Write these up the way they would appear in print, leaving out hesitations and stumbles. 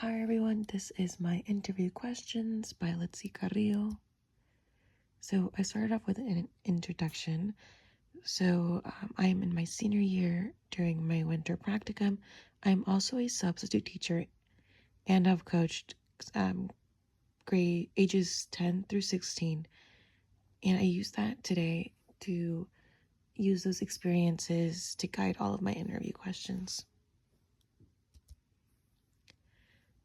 Hi everyone, this is my interview questions by Litzy Carrillo. So I started off with an introduction. I'm in my senior year during my winter practicum. I'm also a substitute teacher and I've coached grade ages 10 through 16. And I use that today to use those experiences to guide all of my interview questions.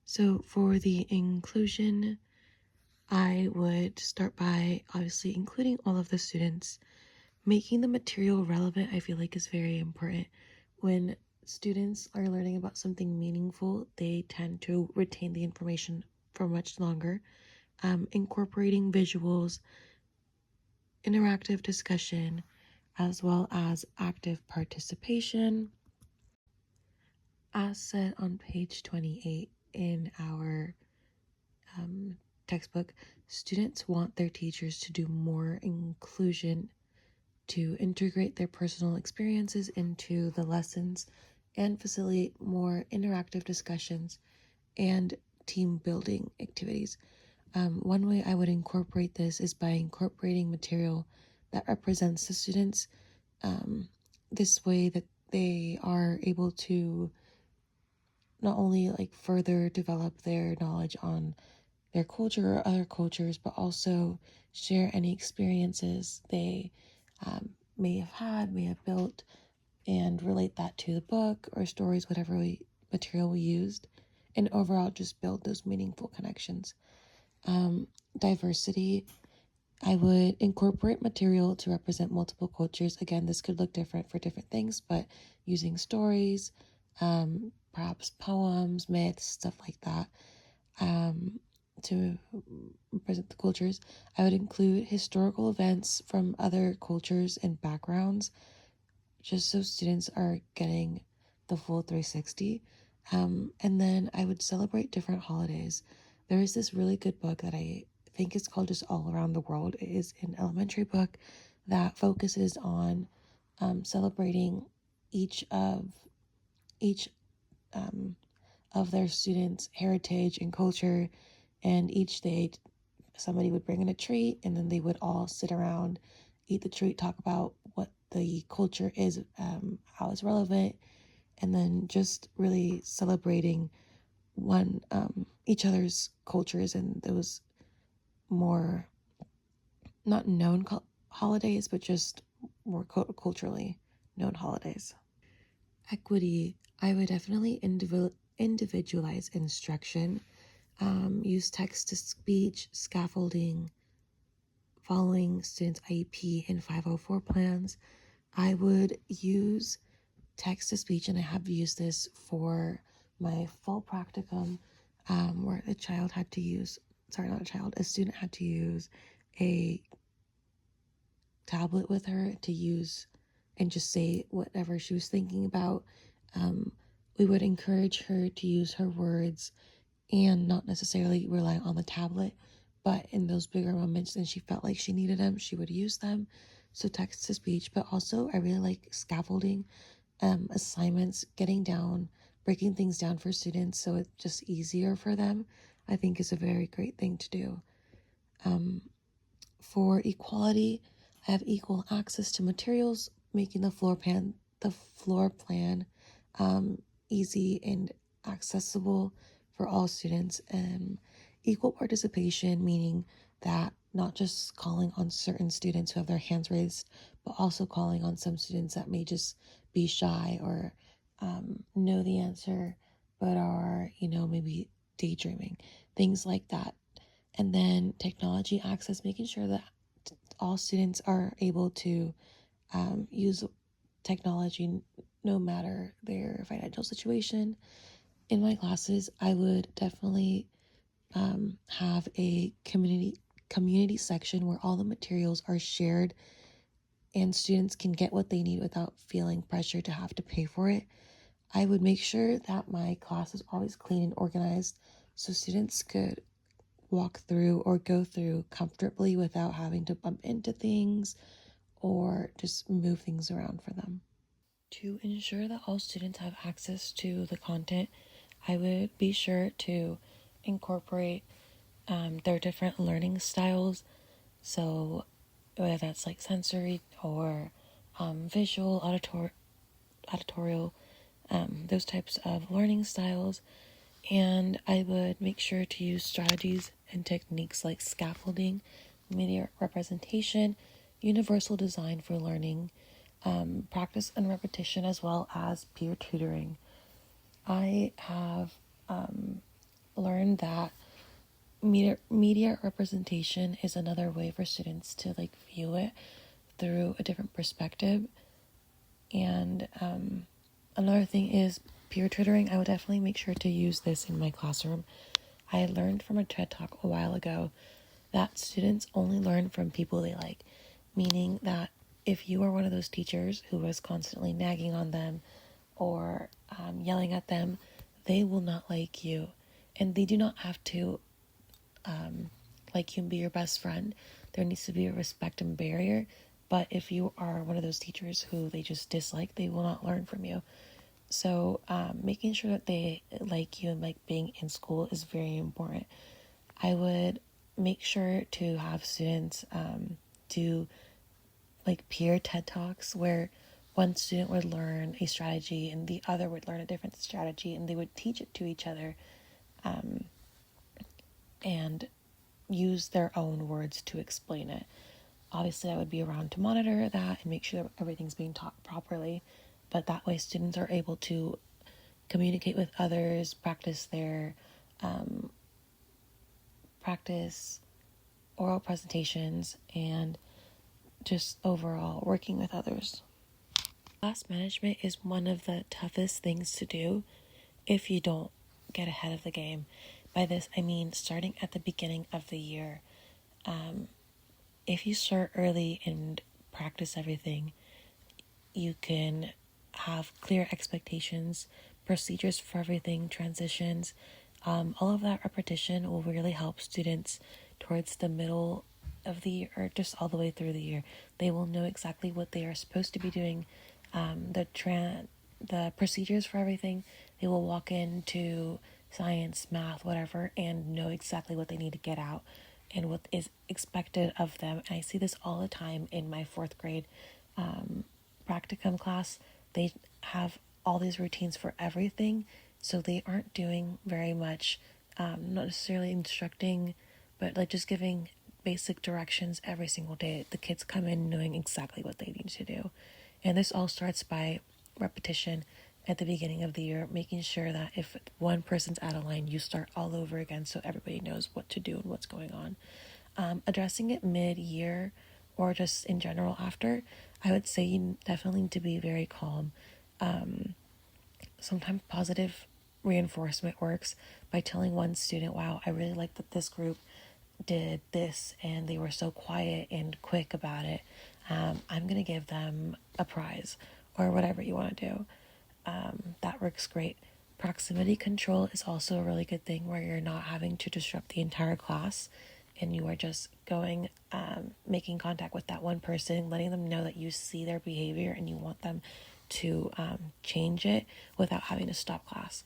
So for the inclusion, I would start by obviously including all of the students. Making the material relevant, I feel like, is very important. When students are learning about something meaningful, they tend to retain the information for much longer. Incorporating visuals, interactive discussion, as well as active participation. As said on page 28 in our textbook, students want their teachers to do more inclusion, to integrate their personal experiences into the lessons and facilitate more interactive discussions and team building activities. One way I would incorporate this is by incorporating material that represents the students. This way that they are able to not only further develop their knowledge on their culture or other cultures, but also share any experiences they may have built, and relate that to the book or stories, whatever material we used, and overall just build those meaningful connections. Diversity, I would incorporate material to represent multiple cultures. Again, this could look different for different things, but using stories, perhaps poems, myths, stuff like that, to represent the cultures. I would include historical events from other cultures and backgrounds, just so students are getting the full 360. And then I would celebrate different holidays. There is this really good book that I think is called Just All Around the World. It is an elementary book that focuses on celebrating each of their students' heritage and culture. And each day, somebody would bring in a treat, and then they would all sit around, eat the treat, talk about what the culture is, how it's relevant, and then just really celebrating each other's cultures and those more not known holidays, but just more culturally known holidays. Equity, I would definitely individualize instruction, use text to speech, scaffolding, following students' IEP and 504 plans. I would use text to speech, and I have used this for my fall practicum, where a student had to use a tablet with her to use and just say whatever she was thinking about. We would encourage her to use her words and not necessarily rely on the tablet, but in those bigger moments and she felt like she needed them, she would use them. So text to speech, but also I really like scaffolding, assignments, breaking things down for students so it's just easier for them, I think is a very great thing to do. For equality, I have equal access to materials, making the floor plan easy and accessible for all students. Equal participation, meaning that not just calling on certain students who have their hands raised, but also calling on some students that may just be shy or know the answer, but are, maybe daydreaming, things like that. And then technology access, making sure that all students are able to use technology no matter their financial situation. In my classes, I would definitely have a community section where all the materials are shared and students can get what they need without feeling pressure to have to pay for it. I would make sure that my class is always clean and organized so students could walk through or go through comfortably without having to bump into things or just move things around for them. To ensure that all students have access to the content, I would be sure to incorporate their different learning styles. So whether that's like sensory or visual, auditorial, those types of learning styles. And I would make sure to use strategies and techniques like scaffolding, media representation, universal design for learning, practice and repetition, as well as peer tutoring. I have learned that media representation is another way for students to like view it through a different perspective. And another thing is peer tutoring. I would definitely make sure to use this in my classroom. I had learned from a TED Talk a while ago that students only learn from people they like, meaning that if you are one of those teachers who is constantly nagging on them or yelling at them, they will not like you. And they do not have to like you and be your best friend. There needs to be a respect and barrier. But if you are one of those teachers who they just dislike, they will not learn from you. So making sure that they like you and like being in school is very important. I would make sure to have students do like peer TED Talks where one student would learn a strategy and the other would learn a different strategy, and they would teach it to each other and use their own words to explain it. Obviously, I would be around to monitor that and make sure that everything's being taught properly, but that way students are able to communicate with others, practice oral presentations, and just overall working with others. Class management is one of the toughest things to do if you don't get ahead of the game. By this, I mean starting at the beginning of the year. If you start early and practice everything, you can have clear expectations, procedures for everything, transitions. All of that repetition will really help students towards the middle of the year or just all the way through the year. They will know exactly what they are supposed to be doing. The procedures for everything, they will walk into science, math, whatever, and know exactly what they need to get out and what is expected of them. And I see this all the time in my fourth grade practicum class. They have all these routines for everything, so they aren't doing very much, not necessarily instructing, but like just giving basic directions every single day. The kids come in knowing exactly what they need to do. And this all starts by repetition at the beginning of the year, making sure that if one person's out of line, you start all over again so everybody knows what to do and what's going on. Addressing it mid-year or just in general after, I would say you definitely need to be very calm. Sometimes positive reinforcement works by telling one student, wow, I really like that this group did this and they were so quiet and quick about it. I'm going to give them a prize or whatever you want to do. That works great. Proximity control is also a really good thing where you're not having to disrupt the entire class and you are just going, making contact with that one person, letting them know that you see their behavior and you want them to change it without having to stop class.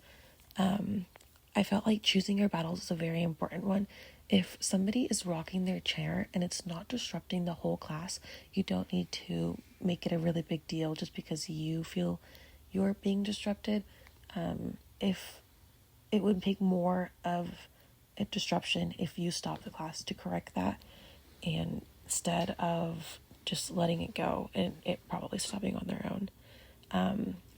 I felt like choosing your battles is a very important one. If somebody is rocking their chair and it's not disrupting the whole class, you don't need to make it a really big deal just because you feel you're being disrupted. If it would take more of a disruption if you stop the class to correct that, and instead of just letting it go and it probably stopping on their own.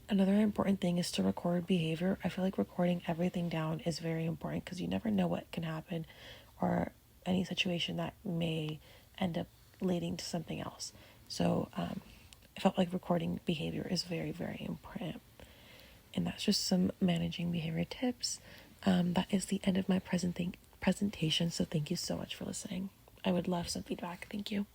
Another important thing is to record behavior. I feel like recording everything down is very important because you never know what can happen or any situation that may end up leading to something else. So I felt like recording behavior is very, very important. And that's just some managing behavior tips. That is the end of my presentation. So thank you so much for listening. I would love some feedback. Thank you.